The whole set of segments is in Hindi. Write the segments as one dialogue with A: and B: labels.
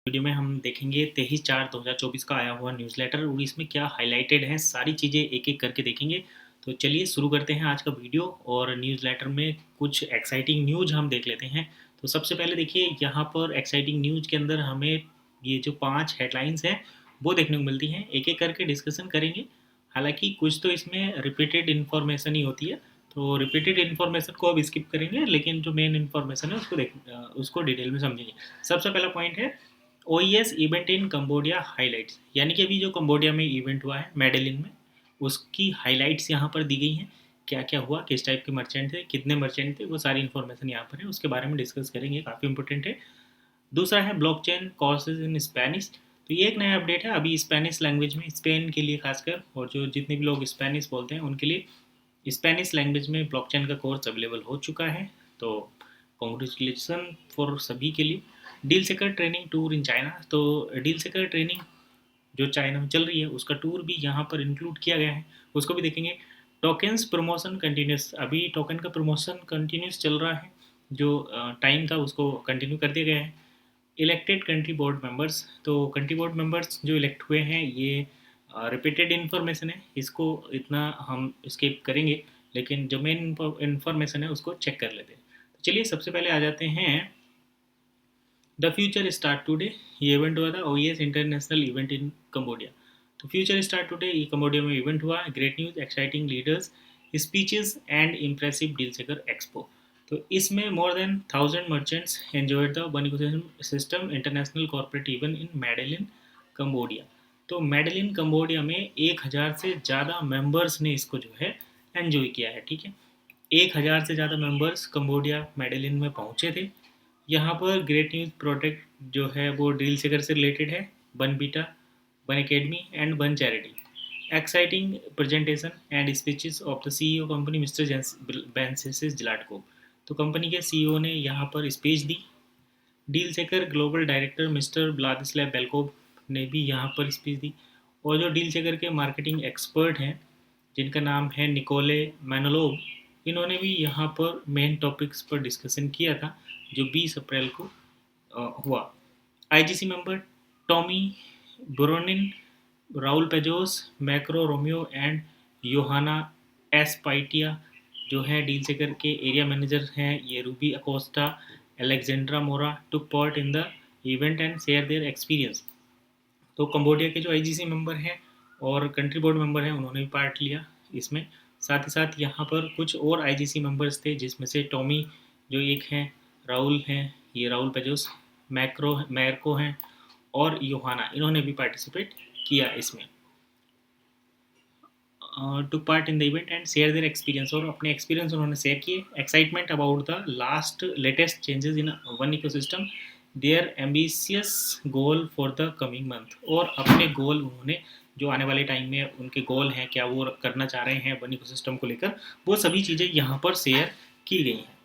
A: वीडियो में हम देखेंगे 23/4/2024 का आया हुआ न्यूज़लेटर और इसमें क्या हाइलाइटेड है, सारी चीज़ें एक-एक करके देखेंगे। तो चलिए शुरू करते हैं आज का वीडियो और न्यूज़लेटर में कुछ एक्साइटिंग न्यूज़ हम देख लेते हैं। तो सबसे पहले देखिए यहाँ पर एक्साइटिंग न्यूज़ के अंदर हमें ये जो 5 हेडलाइंस हैं वो देखने को मिलती हैं। एक-एक करके डिस्कशन करेंगे। हालाँकि कुछ तो इसमें रिपीटेड इन्फॉर्मेशन ही होती है, तो रिपीटेड इन्फॉर्मेशन को अब स्किप करेंगे, लेकिन जो मेन इन्फॉर्मेशन है उसको डिटेल में समझेंगे। सबसे पहला पॉइंट है ओईएस इवेंट इन कंबोडिया हाइलाइट्स, यानी कि अभी जो कंबोडिया में इवेंट हुआ है मेडेलिन में, उसकी हाइलाइट्स यहाँ पर दी गई हैं। क्या क्या हुआ, किस टाइप के मर्चेंट थे, कितने मर्चेंट थे, वो सारी इन्फॉर्मेशन यहाँ पर है, उसके बारे में डिस्कस करेंगे, काफ़ी इंपॉर्टेंट है। दूसरा है ब्लॉकचेन कोर्सेज इन स्पेनिश। तो ये एक नया अपडेट है, अभी स्पेनिश लैंग्वेज में स्पेन के लिए खासकर, और जो जितने भी लोग स्पेनिश बोलते हैं उनके लिए स्पेनिश लैंग्वेज में ब्लॉकचेन का कोर्स अवेलेबल हो चुका है। तो कॉन्ग्रेचुलेसन फॉर सभी के लिए। डील सेकर ट्रेनिंग टूर इन चाइना। तो डील सेकर ट्रेनिंग जो चाइना में चल रही है उसका टूर भी यहाँ पर इंक्लूड किया गया है, उसको भी देखेंगे। टोकन्स प्रमोशन कंटिन्यूस, अभी टोकन का प्रमोशन कंटिन्यूस चल रहा है, जो टाइम था उसको कंटिन्यू कर दिया गया है। Elected country board members. तो कंट्री बोर्ड मेंबर्स जो इलेक्ट हुए हैं ये रिपीटेड इन्फॉर्मेशन है, इसको इतना हम स्किप करेंगे, लेकिन जो मेन इन्फॉर्मेशन है उसको चेक कर लेते हैं। तो चलिए सबसे पहले आ जाते हैं द फ्यूचर स्टार्ट टुडे। ये इवेंट हुआ था OES international event in Cambodia. तो फ्यूचर स्टार्ट टुडे ये कम्बोडिया में इवेंट हुआ। Great news, exciting leaders, speeches and impressive deal seeker expo. तो इसमें more than 1000 merchants enjoyed the one system international corporate event in Medellin Cambodia. तो मेडेलिन कम्बोडिया में 1000 से ज़्यादा मेंबर्स ने इसको जो है एंजॉय किया है, ठीक है। 1000 से ज़्यादा मेंबर्स कम्बोडिया मेडेलिन में पहुँचे थे। यहाँ पर ग्रेट न्यूज़ प्रोडक्ट जो है वो डील सेकर से रिलेटेड है। One beta, one academy and one charity. Exciting presentation and speeches of the CEO company mister बेंसिस जिलाटको। तो कंपनी के सीईओ ने यहाँ पर स्पीच दी। Deal seeker global director mister Vladislav Belkov ने भी यहाँ पर स्पीच दी। और जो डील सेकर के मार्केटिंग एक्सपर्ट हैं जिनका नाम है निकोले मैनोलोव, इन्होंने भी यहाँ पर मेन टॉपिक्स पर डिस्कशन किया था, जो 20 अप्रैल को हुआ। IGC member Tommy Bronin, Raul Pejos, मैक्रो रोमियो एंड योहाना एस्पाइटिया जो है डील सेकर के एरिया मैनेजर हैं, ये रूबी अकोस्टा, एलेक्जेंड्रा मोरा took part in the event and share their experience. तो कंबोडिया के जो आईजीसी मेंबर हैं और कंट्री बोर्ड मेंबर हैं उन्होंने भी पार्ट लिया इसमें। साथ ही साथ यहाँ पर कुछ और आईजीसी मेंबर्स थे, जिसमें से टॉमी जो एक हैं, राहुल हैं, ये राहुल पेजोस, मैरको हैं, और योहाना, इन्होंने भी पार्टिसिपेट किया इसमें, to part in the event and share their experience, और अपने एक्सपीरियंस उन्होंने शेयर किए। Excitement about the last latest changes in one ecosystem, their ambitious goal for the coming month, और अपने गोल उन्होंने जो आने वाले टाइम में उनके गोल हैं, क्या वो करना चाह रहे हैं वन इकोसिस्टम को लेकर, वो सभी चीज़ें यहाँ पर शेयर की गई हैं।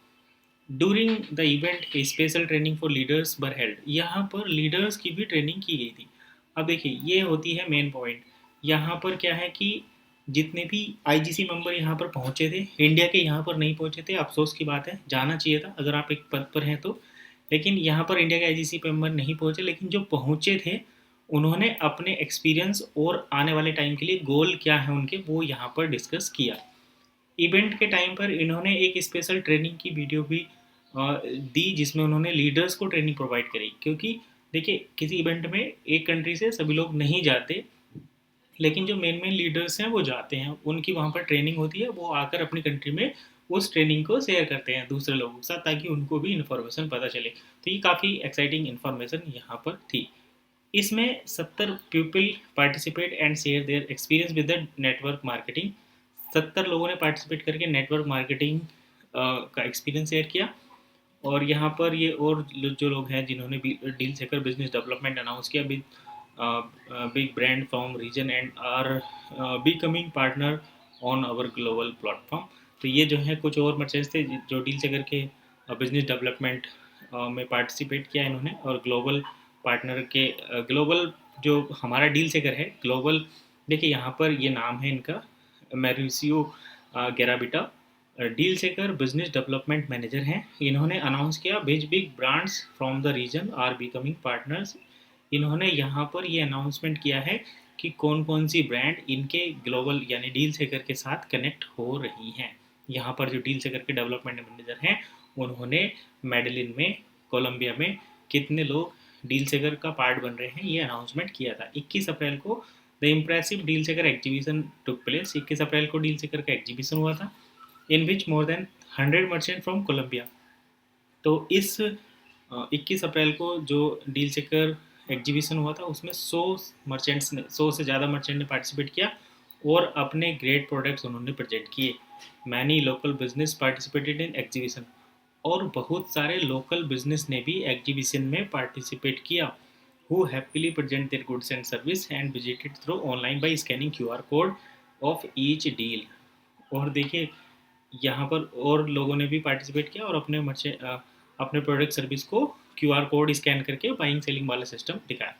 A: During the event A special training for leaders were held, यहाँ पर लीडर्स की भी ट्रेनिंग की गई थी। अब देखिए ये होती है मेन पॉइंट। यहाँ पर क्या है कि जितने भी आईजीसी मेंबर यहाँ पर पहुँचे थे, इंडिया के यहाँ पर नहीं पहुँचे थे, अफसोस की बात है, जाना चाहिए था अगर आप एक पद पर हैं तो, लेकिन यहाँ पर इंडिया के आईजीसी मेंबर नहीं पहुँचे, लेकिन जो पहुँचे थे उन्होंने अपने एक्सपीरियंस और आने वाले टाइम के लिए गोल क्या है उनके, वो यहाँ पर डिस्कस किया। इवेंट के टाइम पर इन्होंने एक स्पेशल ट्रेनिंग की वीडियो भी दी, जिसमें उन्होंने लीडर्स को ट्रेनिंग प्रोवाइड करी, क्योंकि देखिए किसी इवेंट में एक कंट्री से सभी लोग नहीं जाते, लेकिन जो मेन मेन लीडर्स हैं वो जाते हैं, उनकी वहाँ पर ट्रेनिंग होती है, वो आकर अपनी कंट्री में उस ट्रेनिंग को शेयर करते हैं दूसरे लोगों के साथ, ताकि उनको भी इन्फॉर्मेशन पता चले। तो ये काफ़ी एक्साइटिंग इन्फॉर्मेशन यहाँ पर थी। इसमें 70 people participate and share their experience with the network marketing. 70 लोगों ने पार्टिसिपेट करके नेटवर्क मार्केटिंग का एक्सपीरियंस शेयर किया। और यहाँ पर ये और जो लोग हैं जिन्होंने deal seeker business development announce किया, big brand from region and are becoming partner on our global platform. तो ये जो है कुछ और मर्चेंट्स थे जो डील सेकर के बिजनेस डेवलपमेंट में पार्टिसिपेट किया इन्होंने, और ग्लोबल पार्टनर के ग्लोबल जो हमारा डील सेकर है ग्लोबल, देखिए यहाँ पर ये नाम है इनका, Mauricio Gerabita, deal seeker business development manager हैं। इन्होंने अनाउंस किया big brands from the region are becoming partners इन्होंने यहाँ पर ये अनाउंसमेंट किया है कि कौन कौन सी ब्रांड इनके ग्लोबल यानी डील सेकर के साथ कनेक्ट हो रही हैं। यहाँ पर जो डील सेकर के डेवलपमेंट मैनेजर हैं उन्होंने मेडलिन में, कोलंबिया में कितने लोग डील सेकर का पार्ट बन रहे हैं ये अनाउंसमेंट किया था। 21 अप्रैल को the impressive deal seeker exhibition took place. 21 April को डील सेकर का एग्जीबिशन हुआ था in which more than 100 merchant from Colombia. तो इस 21 अप्रैल को जो डील सेकर एग्जीबिशन हुआ था उसमें 100 से ज़्यादा मर्चेंट ने पार्टिसिपेट किया और अपने ग्रेट प्रोडक्ट्स उन्होंने प्रेजेंट किए। Many local business participated in exhibition, और बहुत सारे लोकल बिजनेस ने भी एग्जीबिशन में पार्टिसिपेट किया। Who happily present their goods and service and visited through online by scanning QR code of each deal. और देखिए यहाँ पर और लोगों ने भी पार्टिसिपेट किया और अपने प्रोडक्ट सर्विस को QR कोड स्कैन करके बाइंग सेलिंग वाला सिस्टम दिखाया।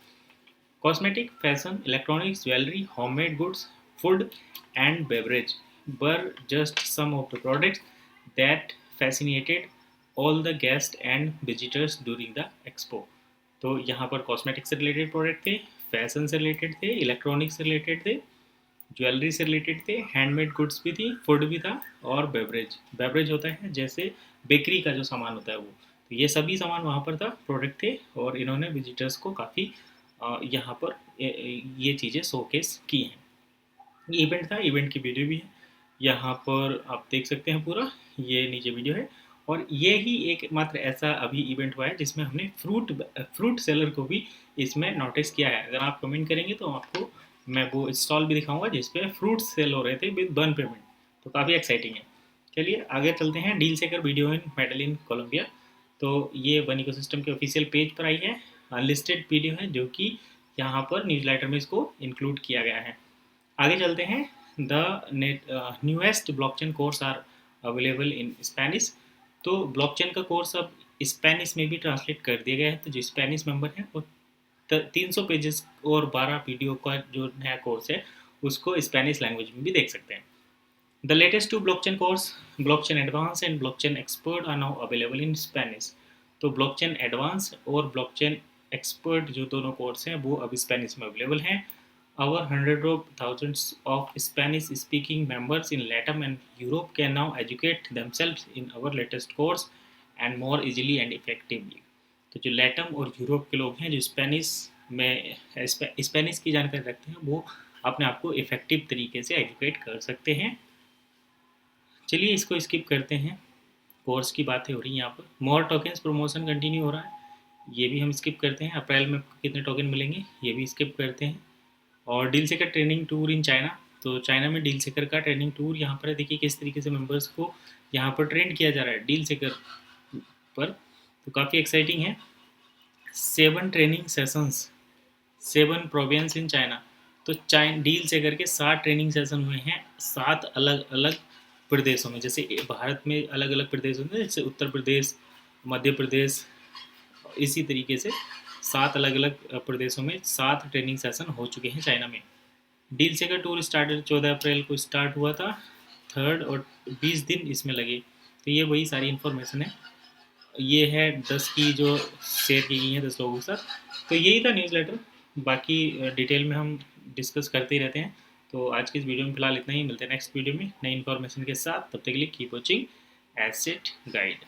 A: Cosmetic, fashion, electronics, jewellery, homemade goods, food and beverage were just some of the products that fascinated all the guest and visitors during the expo. तो यहाँ पर कॉस्मेटिक से रिलेटेड प्रोडक्ट थे, फैशन से रिलेटेड थे, इलेक्ट्रॉनिक्स से रिलेटेड थे, ज्वेलरी से रिलेटेड थे, हैंडमेड गुड्स भी थी, फूड भी था और बेवरेज। बेवरेज होता है जैसे बेकरी का जो सामान होता है वो, तो ये सभी सामान वहाँ पर था, प्रोडक्ट थे, और इन्होंने विजिटर्स को काफ़ी यहाँ पर ये चीज़ें शोकेस की हैं। इवेंट था, इवेंट की वीडियो भी है यहाँ पर आप देख सकते हैं पूरा, ये नीचे वीडियो है। और ये ही एक मात्र ऐसा अभी इवेंट हुआ है जिसमें हमने फ्रूट सेलर को भी इसमें नोटिस किया है। अगर आप कमेंट करेंगे तो आपको मैं वो स्टॉल भी दिखाऊंगा जिसपे फ्रूट्स सेल हो रहे थे विद 1 पेमेंट, तो काफ़ी एक्साइटिंग है। चलिए आगे चलते हैं। डील सेकर वीडियो इन मेडलिन कोलंबिया। तो ये वन इकोसिस्टम के ऑफिशियल पेज पर आई है, अनलिस्टेड वीडियो है जो कि यहाँ पर न्यूज़लेटर में इसको इंक्लूड किया गया है। आगे चलते हैं। The newest blockchain course are available in Spanish. तो ब्लॉकचेन का कोर्स अब स्पेनिश में भी ट्रांसलेट कर दिया गया है, तो जो स्पेनिश मेंबर हैं वो 300 पेजेस और 12 वीडियो का जो नया कोर्स है उसको स्पेनिश लैंग्वेज में भी देख सकते हैं। The latest 2 blockchain course, blockchain advance and blockchain expert, are now available in Spanish. तो ब्लॉकचेन एडवांस और ब्लॉकचेन एक्सपर्ट जो दोनों कोर्स हैं वो अब स्पेनिश में अवेलेबल हैं। Our hundreds of thousands of Spanish-speaking members in Latin and Europe can now educate themselves in our latest course and more easily and effectively. तो जो लैटम और यूरोप के लोग हैं जो स्पेनिश की जानकारी रखते हैं वो अपने आप को इफेक्टिव तरीके से एजुकेट कर सकते हैं। चलिए इसको स्किप करते हैं, कोर्स की बातें हो रही हैं यहाँ पर। मोर टोकन्स प्रमोशन कंटिन्यू हो रहा है, ये भी हम स्किप करते हैं। अप्रैल में कितने टोकन मिलेंगे ये भी स्किप करते हैं। और डील सेकर ट्रेनिंग टूर इन चाइना, तो चाइना में डील सेकर का ट्रेनिंग टूर यहाँ पर देखिए किस तरीके से मेंबर्स को यहाँ पर ट्रेन किया जा रहा है डील सेकर पर, तो काफ़ी एक्साइटिंग है। 7 training sessions, 7 province in China. तो डील सेकर के 7 ट्रेनिंग सेशन हुए हैं 7 अलग अलग प्रदेशों में। जैसे भारत में अलग अलग प्रदेश होते हैं, जैसे उत्तर प्रदेश, मध्य प्रदेश, इसी तरीके से 7 अलग अलग प्रदेशों में 7 ट्रेनिंग सेशन हो चुके हैं चाइना में। डील सेकर टूर स्टार्टेड 14 अप्रैल को स्टार्ट हुआ था, 3rd, और 20 दिन इसमें लगे। तो ये वही सारी इन्फॉर्मेशन है, ये है 10 की जो शेयर की गई है 10 लोगों के साथ। तो यही था न्यूज़ लेटर, बाकी डिटेल में हम डिस्कस करते ही रहते हैं। तो आज की इस वीडियो में फिलहाल इतना ही, मिलते हैं नेक्स्ट वीडियो में नई इन्फॉर्मेशन के साथ। तब तक के लिए कीप वॉचिंग एसेट गाइड।